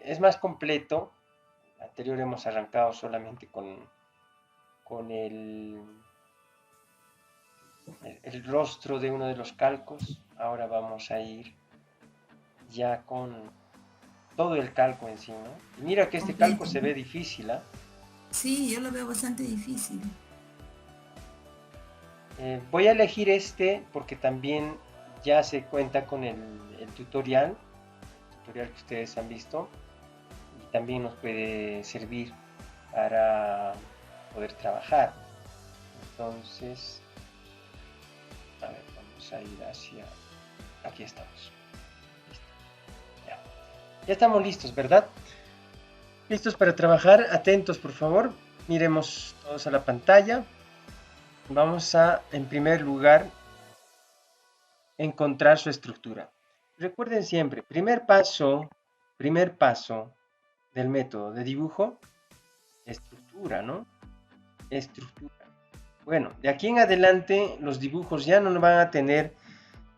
es más completo. Anterior hemos arrancado solamente con el rostro de uno de los calcos. Ahora vamos a ir ya con todo el calco en sí, ¿no? Y mira que este calco Completo, se ¿no? ve difícil, ¿ah? Sí, yo lo veo bastante difícil. Voy a elegir este porque también ya se cuenta con el tutorial que ustedes han visto y también nos puede servir para poder trabajar. Entonces, a ver, vamos a ir hacia... Aquí estamos. Listo. Ya. Ya estamos listos, ¿verdad? Listos para trabajar. Atentos, por favor. Miremos todos a la pantalla. Vamos a, en primer lugar, encontrar su estructura. Recuerden siempre, primer paso del método de dibujo, estructura, ¿no? Estructura. Bueno, de aquí en adelante los dibujos ya no van a tener,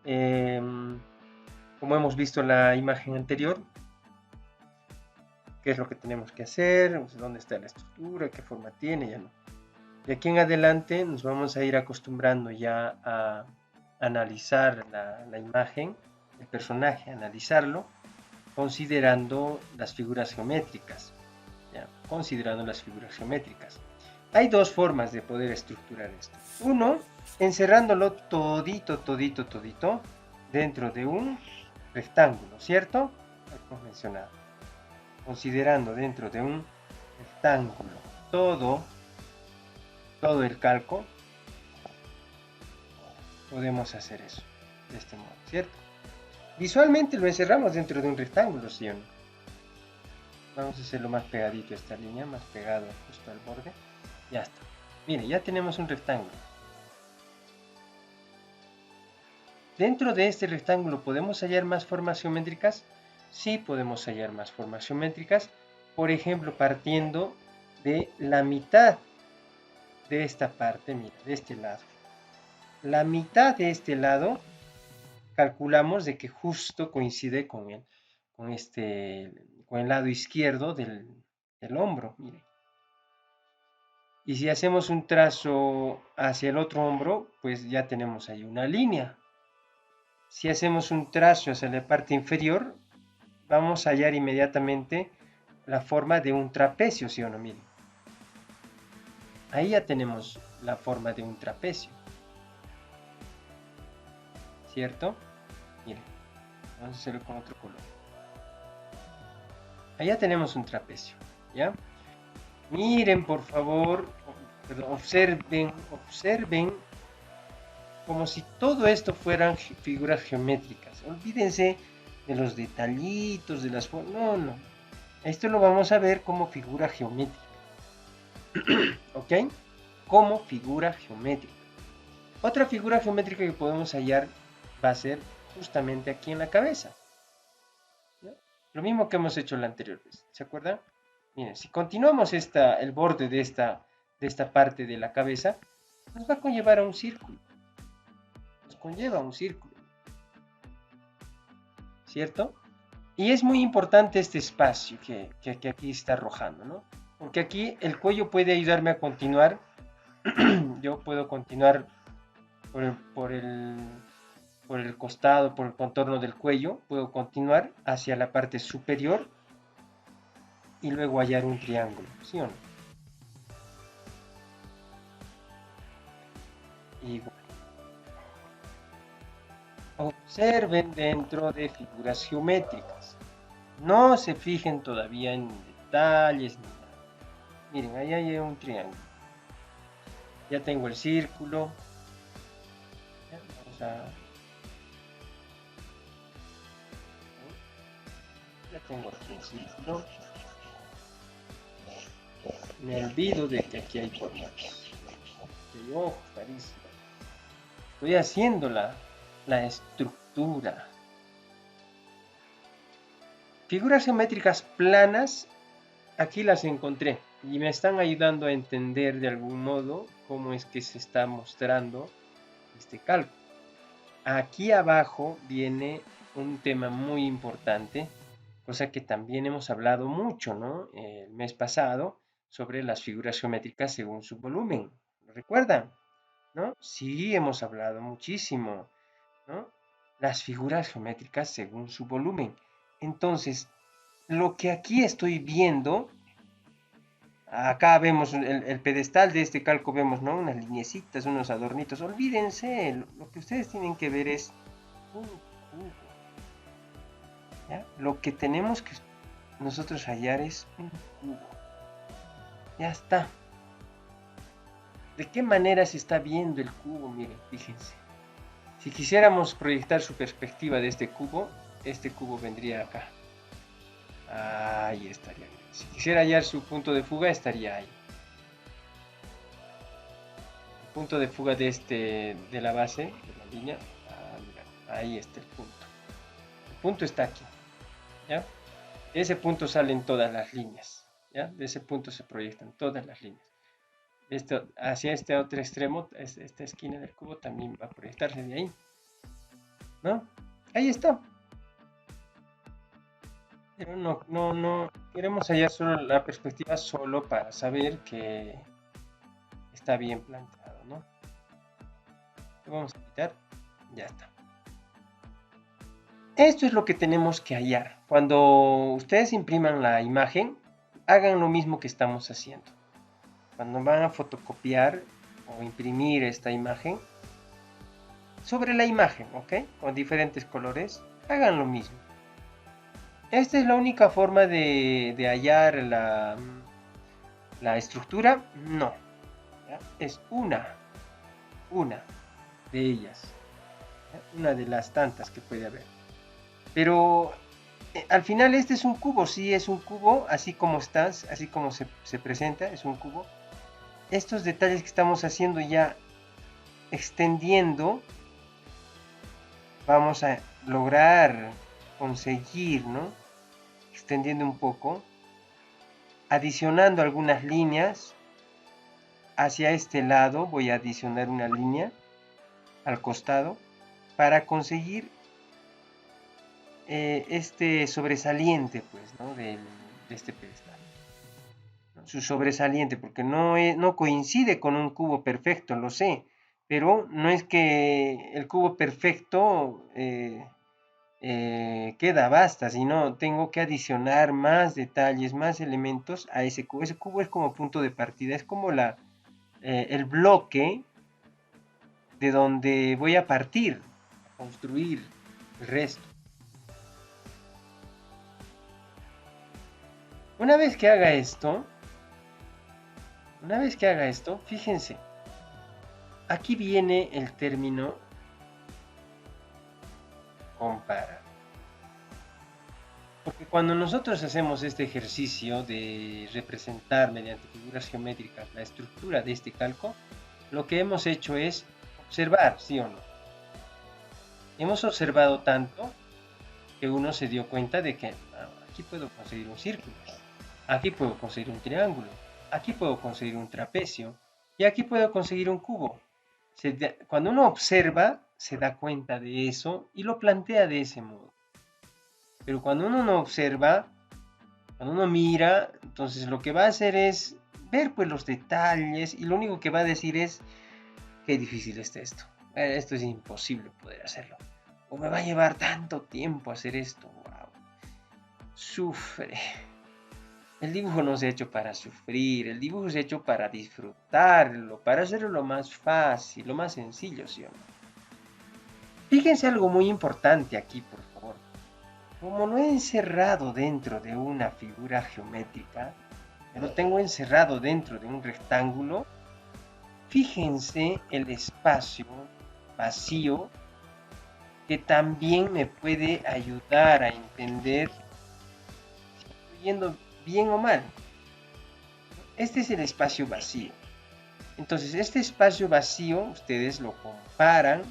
eh, como hemos visto en la imagen anterior, qué es lo que tenemos que hacer, dónde está la estructura, qué forma tiene, ya no. De aquí en adelante nos vamos a ir acostumbrando ya a analizar la imagen, el personaje, analizarlo, considerando las figuras geométricas. ¿Ya? Considerando las figuras geométricas. Hay dos formas de poder estructurar esto. Uno, encerrándolo todito dentro de un rectángulo, ¿cierto? Lo hemos mencionado. Considerando dentro de un rectángulo todo el calco, podemos hacer eso de este modo, ¿cierto? Visualmente lo encerramos dentro de un rectángulo, ¿sí o no? Vamos a hacerlo más pegadito a esta línea, más pegado justo al borde. Ya está. Mire, ya tenemos un rectángulo. Dentro de este rectángulo, ¿podemos hallar más formas geométricas? Sí, podemos hallar más formas geométricas. Por ejemplo, partiendo de la mitad de esta parte, mira, de este lado. La mitad de este lado, calculamos de que justo coincide con el lado izquierdo del hombro, mire. Y si hacemos un trazo hacia el otro hombro, pues ya tenemos ahí una línea. Si hacemos un trazo hacia la parte inferior, vamos a hallar inmediatamente la forma de un trapecio, ¿sí o no? Miren, ahí ya tenemos la forma de un trapecio, ¿cierto? Miren, vamos a hacerlo con otro color. Allá tenemos un trapecio, ¿ya? Miren, por favor, observen como si todo esto fueran figuras geométricas. Olvídense de los detallitos, de las formas. No, no. Esto lo vamos a ver como figura geométrica. ¿Ok? Como figura geométrica. Otra figura geométrica que podemos hallar va a ser justamente aquí en la cabeza. ¿No? Lo mismo que hemos hecho la anterior vez. ¿Se acuerdan? Miren, si continuamos el borde de esta parte de la cabeza, nos va a conllevar a un círculo. Nos conlleva a un círculo. ¿Cierto? Y es muy importante este espacio que aquí está arrojando, ¿no? Porque aquí el cuello puede ayudarme a continuar. Yo puedo continuar por el costado, por el contorno del cuello. Puedo continuar hacia la parte superior y luego hallar un triángulo, ¿sí o no? Igual. Observen dentro de figuras geométricas. No se fijen todavía en detalles ni nada. Miren, ahí hay un triángulo. Ya tengo el círculo. Vamos a... Ya tengo aquí el círculo. Me olvido de que aquí hay formas. Que ojo, nariz. Estoy haciendo la estructura. Figuras geométricas planas, aquí las encontré. Y me están ayudando a entender de algún modo cómo es que se está mostrando este cálculo. Aquí abajo viene un tema muy importante cosa que también hemos hablado mucho, ¿no? El mes pasado sobre las figuras geométricas según su volumen. ¿Lo recuerdan? ¿No? Sí, hemos hablado muchísimo, ¿no? Las figuras geométricas según su volumen. Entonces, lo que aquí estoy viendo, acá vemos el pedestal de este calco, vemos, ¿no? Unas lineecitas, unos adornitos. Olvídense, lo que ustedes tienen que ver es un cubo, ¿ya? Lo que tenemos que nosotros hallar es un cubo. Ya está. ¿De qué manera se está viendo el cubo? Miren, fíjense. Si quisiéramos proyectar su perspectiva de este cubo vendría acá. Ahí estaría. Si quisiera hallar su punto de fuga, estaría ahí. El punto de fuga de la base, de la línea. Mira, ahí está el punto. El punto está aquí. ¿Ya? De ese punto salen todas las líneas. ¿Ya? De ese punto se proyectan todas las líneas. Hacia este otro extremo, esta esquina del cubo también va a proyectarse de ahí. ¿No? Ahí está. Pero no queremos hallar solo la perspectiva solo para saber que está bien planteado, ¿no? Lo vamos a quitar, ya está. Esto es lo que tenemos que hallar. Cuando ustedes impriman la imagen, hagan lo mismo que estamos haciendo. Cuando van a fotocopiar o imprimir esta imagen, sobre la imagen, ¿ok? Con diferentes colores, hagan lo mismo. Esta es la única forma de hallar la estructura. No, ¿ya? Es una de ellas, ¿ya? Una de las tantas que puede haber. Pero al final este es un cubo, sí es un cubo, así como está, así como se presenta, es un cubo. Estos detalles que estamos haciendo ya extendiendo, vamos a lograr conseguir, ¿no? Extendiendo un poco, adicionando algunas líneas hacia este lado, voy a adicionar una línea al costado para conseguir este sobresaliente, pues, ¿no? De este pedestal, ¿no? Su sobresaliente, porque no coincide con un cubo perfecto, lo sé, pero no es que el cubo perfecto queda basta, sino tengo que adicionar más detalles, más elementos a ese cubo. Ese cubo es como punto de partida, es como el bloque de donde voy a partir, a construir el resto. Una vez que haga esto, fíjense, aquí viene el término comparar. Porque cuando nosotros hacemos este ejercicio de representar mediante figuras geométricas la estructura de este calco, lo que hemos hecho es observar, ¿sí o no? Hemos observado tanto que uno se dio cuenta de que aquí puedo conseguir un círculo, aquí puedo conseguir un triángulo, aquí puedo conseguir un trapecio y aquí puedo conseguir un cubo. Cuando uno observa, se da cuenta de eso y lo plantea de ese modo. Pero cuando uno no observa, cuando uno mira, entonces lo que va a hacer es ver pues los detalles y lo único que va a decir es qué difícil está esto. Esto es imposible poder hacerlo. O me va a llevar tanto tiempo hacer esto. Wow. Sufre. El dibujo no se ha hecho para sufrir, el dibujo se ha hecho para disfrutarlo, para hacerlo lo más fácil, lo más sencillo, ¿sí o no? Fíjense algo muy importante aquí, por favor. Como lo he encerrado dentro de una figura geométrica, lo tengo encerrado dentro de un rectángulo, fíjense el espacio vacío que también me puede ayudar a entender si estoy yendo bien o mal. Este es el espacio vacío. Entonces, este espacio vacío, ustedes lo comparan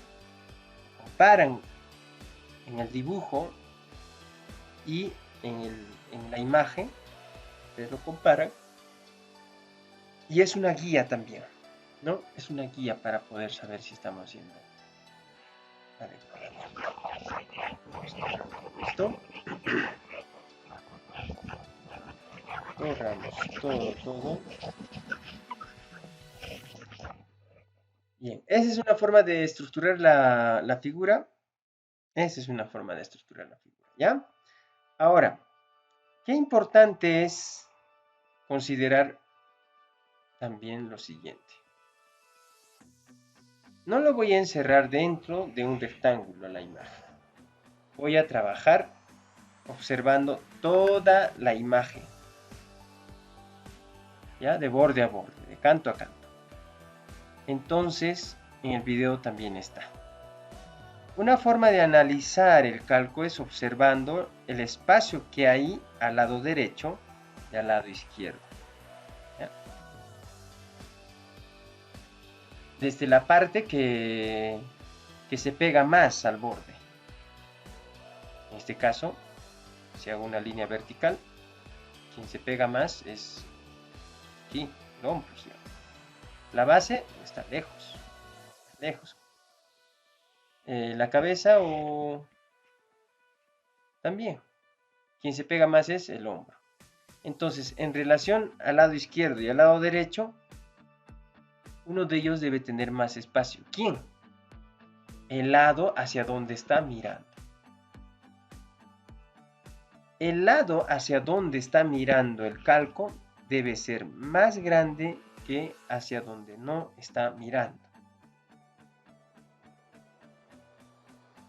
en el dibujo y en la imagen, ustedes lo comparan, y es una guía también, ¿no? Es una guía para poder saber si estamos haciendo adecuadamente. ¿Listo? Borramos todo. Bien, esa es una forma de estructurar la figura. Esa es una forma de estructurar la figura, ¿ya? Ahora, qué importante es considerar también lo siguiente. No lo voy a encerrar dentro de un rectángulo a la imagen. Voy a trabajar observando toda la imagen, ¿ya? De borde a borde, de canto a canto. Entonces, en el video también está. Una forma de analizar el calco es observando el espacio que hay al lado derecho y al lado izquierdo, ¿ya? Desde la parte que se pega más al borde. En este caso, si hago una línea vertical, quien se pega más es aquí, el hombro, ¿sí? La base está lejos. La cabeza o también, quien se pega más es el hombro. Entonces, en relación al lado izquierdo y al lado derecho, uno de ellos debe tener más espacio. ¿Quién? El lado hacia donde está mirando. El lado hacia donde está mirando el calco debe ser más grande que hacia donde no está mirando.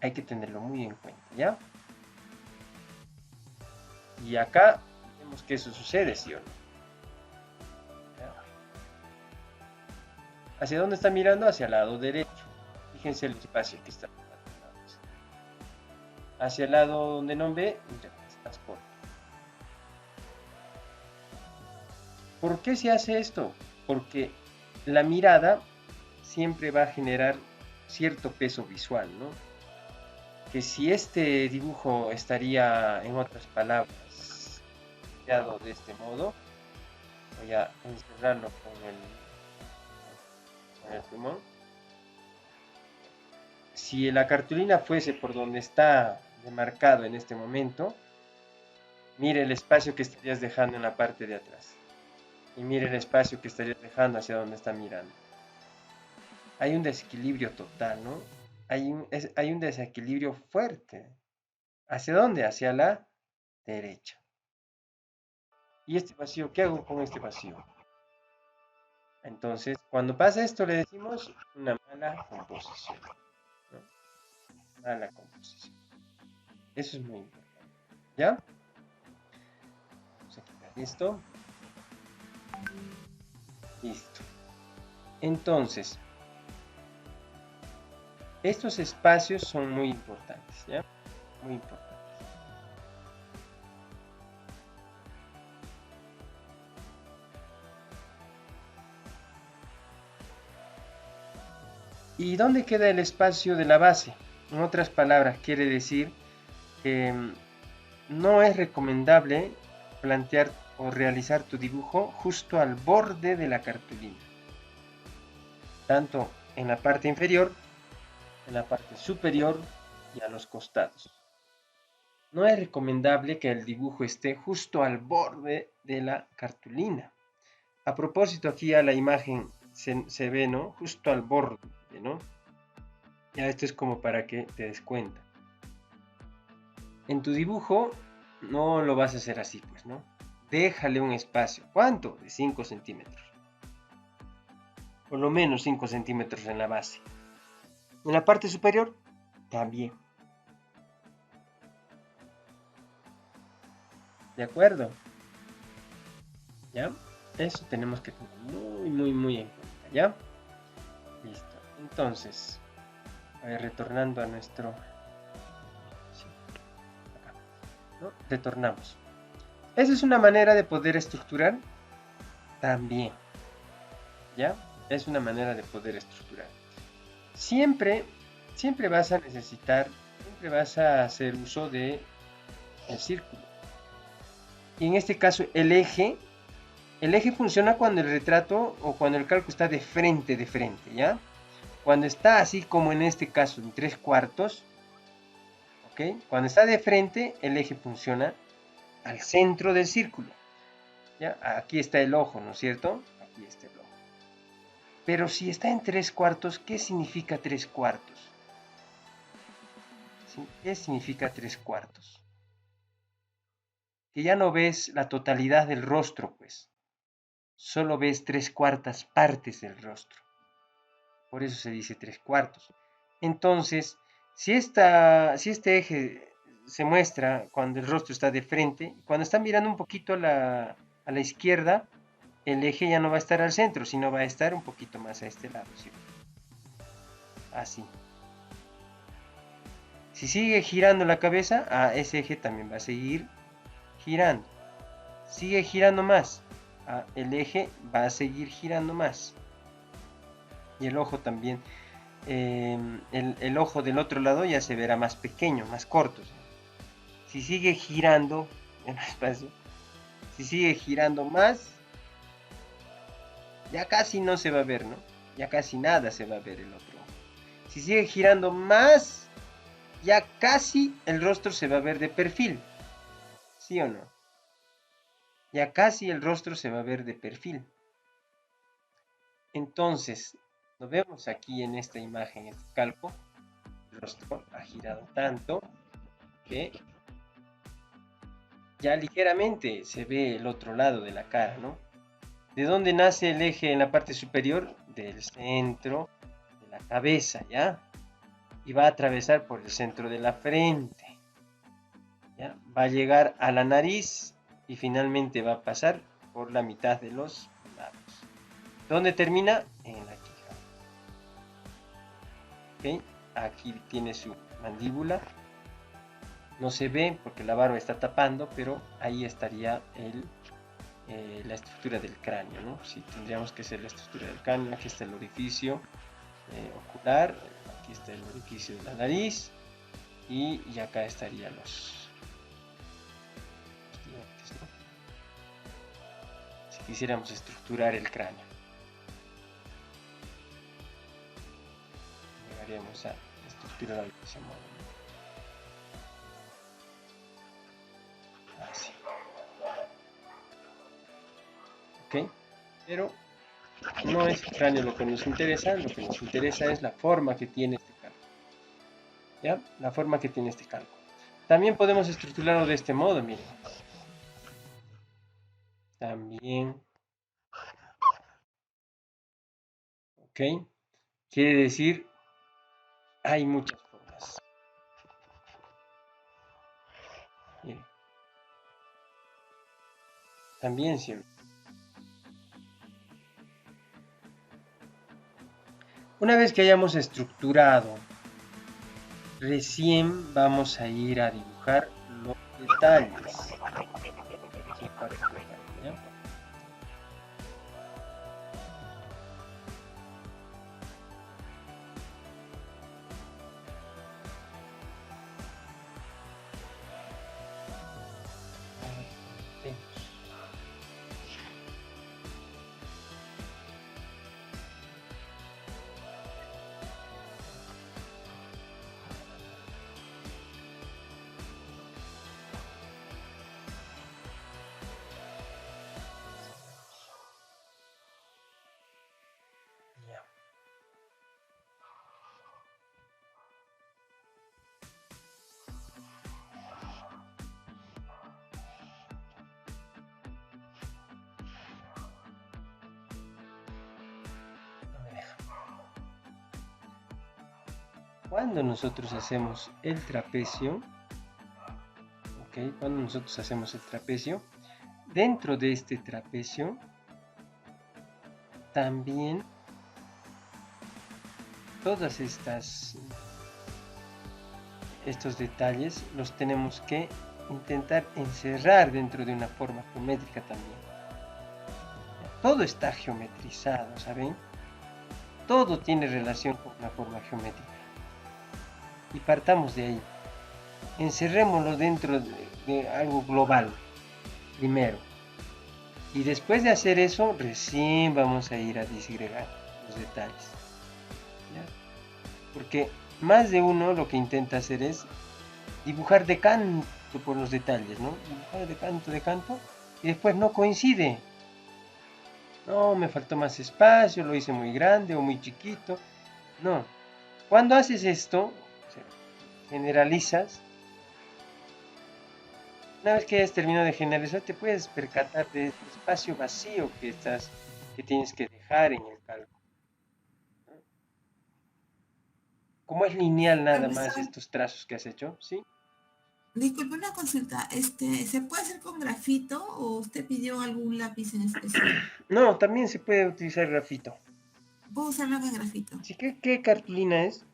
Hay que tenerlo muy en cuenta, ¿ya? Y acá vemos que eso sucede, ¿sí o no? ¿Hacia dónde está mirando? Hacia el lado derecho. Fíjense el espacio que está. Hacia el lado donde no ve, ya está corto. ¿Por qué se hace esto? Porque la mirada siempre va a generar cierto peso visual, ¿no? Que si este dibujo estaría, en otras palabras, creado de este modo, voy a encerrarlo con el plumón. Si la cartulina fuese por donde está demarcado en este momento, mire el espacio que estarías dejando en la parte de atrás. Y mire el espacio que estarías dejando hacia donde está mirando. Hay un desequilibrio total, ¿no? Hay un desequilibrio fuerte. ¿Hacia dónde? Hacia la derecha. ¿Y este vacío? ¿Qué hago con este vacío? Entonces, cuando pasa esto le decimos una mala composición, ¿no? Mala composición. Eso es muy importante. ¿Ya? Vamos a quitar esto. Listo. Entonces, estos espacios son muy importantes, ¿ya? Muy importantes. ¿Y dónde queda el espacio de la base? En otras palabras, quiere decir que no es recomendable plantear o realizar tu dibujo justo al borde de la cartulina, tanto en la parte inferior, en la parte superior y a los costados. No es recomendable que el dibujo esté justo al borde de la cartulina. A propósito, aquí a la imagen se ve, ¿no? Justo al borde, ¿no? Ya esto es como para que te des cuenta. En tu dibujo no lo vas a hacer así, pues, ¿no? Déjale un espacio. ¿Cuánto? De 5 centímetros. Por lo menos 5 centímetros en la base. En la parte superior, también. ¿De acuerdo? ¿Ya? Eso tenemos que tener muy en cuenta, ¿ya? Listo. Entonces, a ver, retornando a nuestro... Sí, acá, ¿no? Retornamos. Esa es una manera de poder estructurar también, ¿ya? Es una manera de poder estructurar. Siempre vas a necesitar, siempre vas a hacer uso de el círculo. Y en este caso el eje funciona cuando el retrato o cuando el calco está de frente, ¿ya? Cuando está así como en este caso, en 3/4, ¿ok? Cuando está de frente, el eje funciona al centro del círculo. ¿Ya? Aquí está el ojo, ¿no es cierto? Aquí está el ojo. Pero si está en 3/4, ¿qué significa 3/4? ¿Sí? ¿Qué significa 3/4? Que ya no ves la totalidad del rostro, pues. Solo ves 3/4 partes del rostro. Por eso se dice 3/4. Entonces, si este eje se muestra cuando el rostro está de frente, cuando está mirando un poquito a la izquierda, el eje ya no va a estar al centro, sino va a estar un poquito más a este lado, ¿sí? Así. Si sigue girando la cabeza, ese eje también va a seguir girando. Sigue girando más, el eje va a seguir girando más. Y el ojo también, el ojo del otro lado ya se verá más pequeño, más corto. Si sigue girando en el espacio, si sigue girando más, ya casi no se va a ver, ¿no? Ya casi nada se va a ver el otro ojo. Si sigue girando más, ya casi el rostro se va a ver de perfil. ¿Sí o no? Ya casi el rostro se va a ver de perfil. Entonces, lo vemos aquí en esta imagen, este calco. El rostro ha girado tanto que ya ligeramente se ve el otro lado de la cara, ¿no? ¿De dónde nace el eje en la parte superior? Del centro de la cabeza, ¿ya? Y va a atravesar por el centro de la frente, ¿ya? Va a llegar a la nariz y finalmente va a pasar por la mitad de los labios. ¿Dónde termina? En la quijada. ¿Ok? Aquí tiene su mandíbula. No se ve porque la barba está tapando, pero ahí estaría la estructura del cráneo, ¿no? Sí, tendríamos que ser la estructura del cráneo. Aquí está el orificio ocular, aquí está el orificio de la nariz y acá estarían los dientes, ¿no? Si quisiéramos estructurar el cráneo, llegaríamos a estructurarlo de ese modo, ¿no? Así. ¿Ok? Pero no es el cráneo lo que nos interesa es la forma que tiene este calco. ¿Ya? La forma que tiene este calco. También podemos estructurarlo de este modo, miren. También, ¿ok? Quiere decir, hay muchas formas. Miren. También siempre. Una vez que hayamos estructurado, recién vamos a ir a dibujar los detalles. ¿Ya? Ya. Cuando nosotros hacemos el trapecio, ¿ok? Cuando nosotros hacemos el trapecio, dentro de este trapecio también todas estos detalles los tenemos que intentar encerrar dentro de una forma geométrica también. Todo está geometrizado, ¿saben? Todo tiene relación con una forma geométrica. Y partamos de ahí. Encerrémoslo dentro de algo global, primero. Y después de hacer eso, recién vamos a ir a disgregar los detalles. ¿Ya? Porque más de uno lo que intenta hacer es dibujar de canto por los detalles, ¿no? Dibujar de canto, y y después no coincide. No, me faltó más espacio, lo hice muy grande o muy chiquito. No. Cuando haces esto, o sea, generalizas. Una vez que hayas terminado de generalizar, te puedes percatar de este espacio vacío que tienes que dejar en el cálculo. Como es lineal nada más Profesor, estos trazos que has hecho, ¿sí? disculpe una consulta. ¿Se puede hacer con grafito o usted pidió algún lápiz en especial? No, también se puede utilizar grafito. Puedo usarlo con grafito. ¿Sí? ¿Qué cartulina es?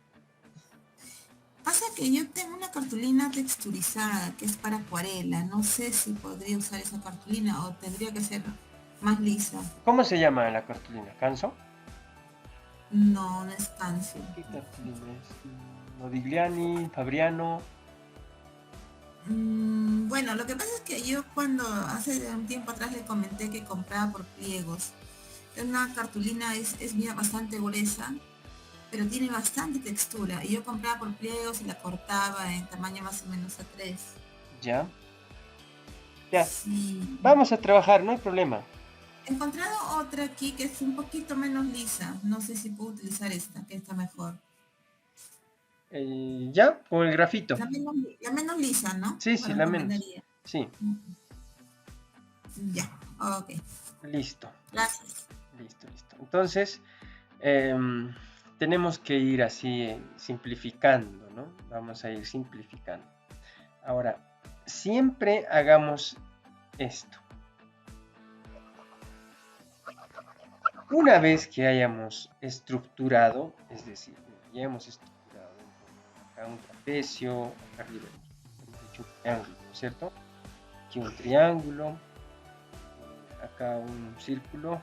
Pasa que yo tengo una cartulina texturizada que es para acuarela. No sé si podría usar esa cartulina o tendría que ser más lisa. ¿Cómo se llama la cartulina? ¿Canso? No, no es Canso. ¿Qué cartulina es? Modigliani, Fabriano. Bueno, lo que pasa es que yo cuando hace un tiempo atrás le comenté que compraba por pliegos. Una cartulina es bien bastante gruesa, pero tiene bastante textura. Y yo compraba por pliegos y la cortaba en tamaño más o menos A3. Ya, ya. Sí. Vamos a trabajar, no hay problema. He encontrado otra aquí que es un poquito menos lisa. No sé si puedo utilizar esta, que está mejor. Ya, con el grafito. La menos lisa, ¿no? Sí, sí, Para la menos. recomendaría. Sí, Ya, ok. listo, Gracias. listo, listo. Entonces, em, tenemos que ir así simplificando, ¿no? Vamos a ir simplificando. Ahora, siempre hagamos esto. Una vez que hayamos estructurado, es decir, ya hemos estructurado acá un trapecio, acá arriba hemos hecho un triángulo, ¿no es cierto? Aquí un triángulo, acá un círculo.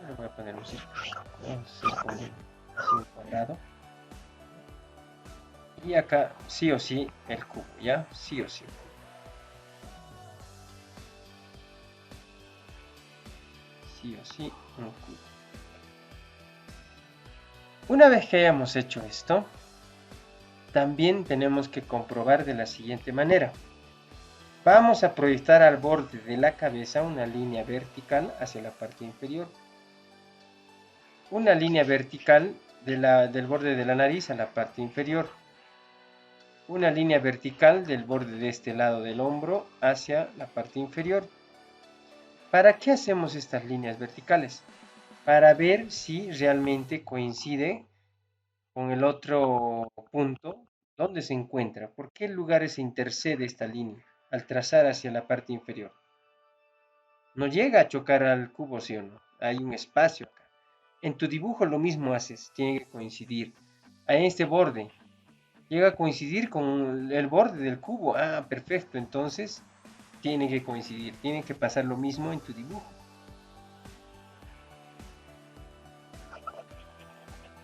Ahora voy a poner un círculo, vamos a poner así un cuadrado. Y acá sí o sí el cubo, ¿ya? Sí o sí. Sí o sí un cubo. Una vez que hayamos hecho esto, también tenemos que comprobar de la siguiente manera. Vamos a proyectar al borde de la cabeza una línea vertical hacia la parte inferior. Una línea vertical del borde de la nariz a la parte inferior. Una línea vertical del borde de este lado del hombro hacia la parte inferior. ¿Para qué hacemos estas líneas verticales? Para ver si realmente coincide con el otro punto donde se encuentra. ¿Por qué lugares se intercede esta línea al trazar hacia la parte inferior? No llega a chocar al cubo, ¿sí o no? Hay un espacio acá. En tu dibujo lo mismo haces, tiene que coincidir. A este borde, llega a coincidir con el borde del cubo. Ah, perfecto, entonces tiene que coincidir, tiene que pasar lo mismo en tu dibujo.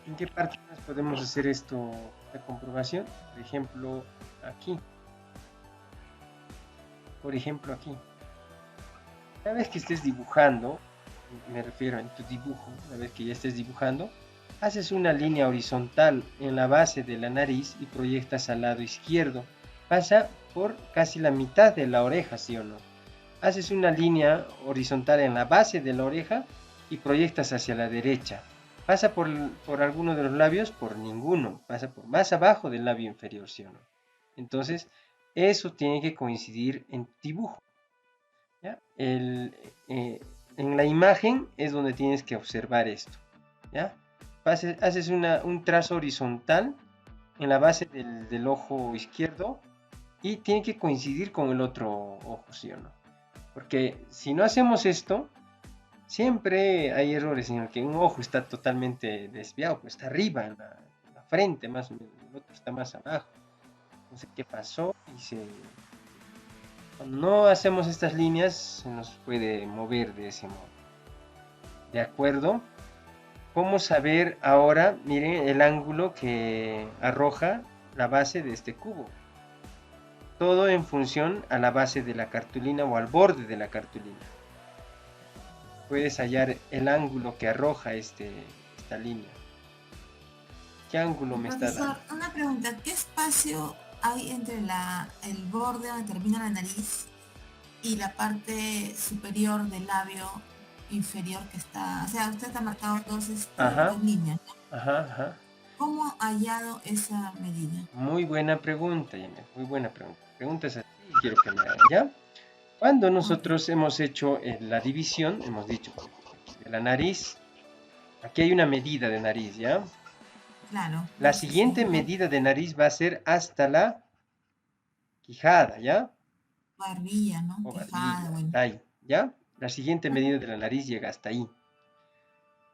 ¿En qué parte más podemos hacer esto, esta comprobación? Por ejemplo, aquí. Por ejemplo, aquí. Cada vez que estés dibujando, me refiero en tu dibujo, una vez que ya estés dibujando, haces una línea horizontal en la base de la nariz y proyectas al lado izquierdo. Pasa por casi la mitad de la oreja, ¿sí o no? Haces una línea horizontal en la base de la oreja y proyectas hacia la derecha. Pasa por alguno de los labios, por ninguno. Pasa por más abajo del labio inferior, ¿sí o no? Entonces, eso tiene que coincidir en tu dibujo. ¿Ya? En la imagen es donde tienes que observar esto. ¿Ya? Haces un trazo horizontal en la base del ojo izquierdo y tiene que coincidir con el otro ojo, ¿sí o no? Porque si no hacemos esto, siempre hay errores en el que un ojo está totalmente desviado, pues está arriba, en la frente más o menos, el otro está más abajo. No sé qué pasó y cuando no hacemos estas líneas se nos puede mover de ese modo. ¿De acuerdo? ¿Cómo saber ahora? Miren el ángulo que arroja la base de este cubo. Todo en función a la base de la cartulina o al borde de la cartulina. Puedes hallar el ángulo que arroja esta línea. ¿Qué ángulo me está Profesor, dando? una pregunta. ¿Qué espacio hay entre el borde donde termina la nariz y la parte superior del labio inferior que está, o sea, usted ha marcado dos Ajá, líneas, ¿no? ajá, ajá. ¿Cómo ha hallado esa medida? Muy buena pregunta, Yanet, muy buena pregunta. Preguntas así y quiero que me hagan, ¿ya? Cuando Ok, nosotros hemos hecho la división, hemos dicho de la nariz, aquí hay una medida de nariz, ¿ya? claro, La sí, sí, siguiente medida de nariz va a ser hasta la quijada, ¿ya? barbilla, ¿no? O Quijada, barbilla, bueno, hasta ahí, ¿ya? La siguiente medida ujú, de la nariz llega hasta ahí.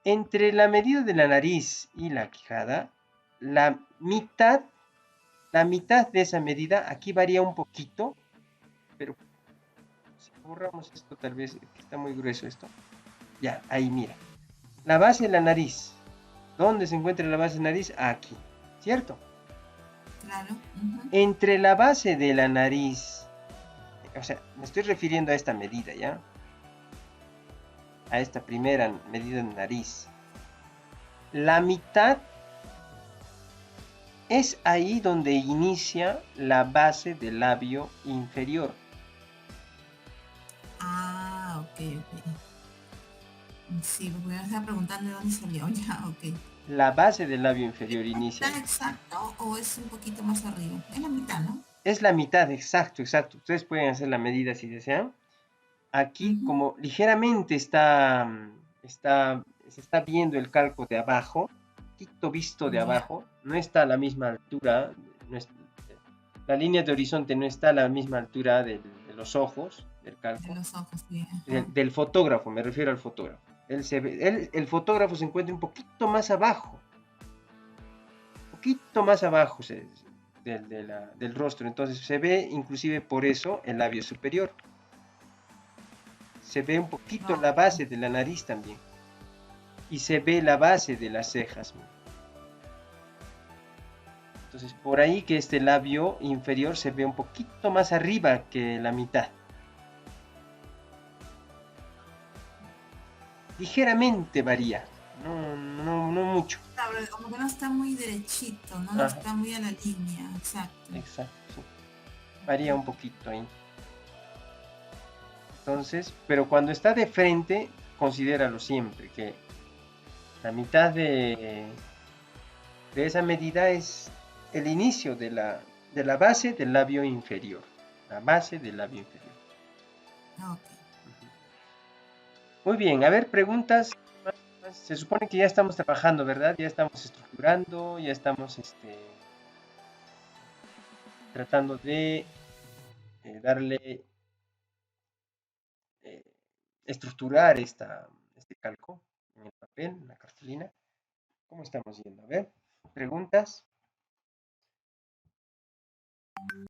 Entre la medida de la nariz y la quijada, la mitad, la mitad de esa medida, aquí varía un poquito, pero si borramos esto, tal vez que está muy grueso esto. Ya, ahí mira. La base de la nariz. ¿Dónde se encuentra la base de la nariz? Aquí, ¿cierto? claro, ujú, Entre la base de la nariz, o sea, me estoy refiriendo a esta medida, ¿ya? A esta primera medida de nariz. La mitad es ahí donde inicia la base del labio inferior. ah, ok, ok, sí, porque me estaba preguntando de dónde salió, ya, ok. La base del labio inferior ¿Es la inicia mitad ahí. exacto o es un poquito más arriba? Es la mitad, ¿no? Es la mitad, exacto, exacto. Ustedes pueden hacer la medida si desean. Aquí, Ujú, como ligeramente se está viendo el calco de abajo, poquito visto de ya, abajo, no está a la misma altura, no es- la línea de horizonte no está a la misma altura de los ojos, del de calco, los ojos, sí, ajá. del fotógrafo, me refiero al fotógrafo. El fotógrafo se encuentra un poquito más abajo, poquito más abajo del rostro, entonces se ve inclusive por eso el labio superior, se ve un poquito la Ok. base de la nariz también y se ve la base de las cejas. Entonces por ahí que este labio inferior se ve un poquito más arriba que la mitad, ligeramente varía, no mucho. Claro, como que no está muy derechito, ¿no? No Ajá, está muy a la línea, exacto. exacto, sí. Varía un poquito ahí. Entonces, pero cuando está de frente, considéralo siempre, que la mitad de esa medida es el inicio de la base del labio inferior. La base del labio inferior. Ok. Ujú. Muy bien, a ver, preguntas. Se supone que ya estamos trabajando, ¿verdad? Ya estamos estructurando, ya estamos tratando de darle, eh, estructurar este calco en el papel, en la cartulina. ¿Cómo estamos yendo? A ver, preguntas.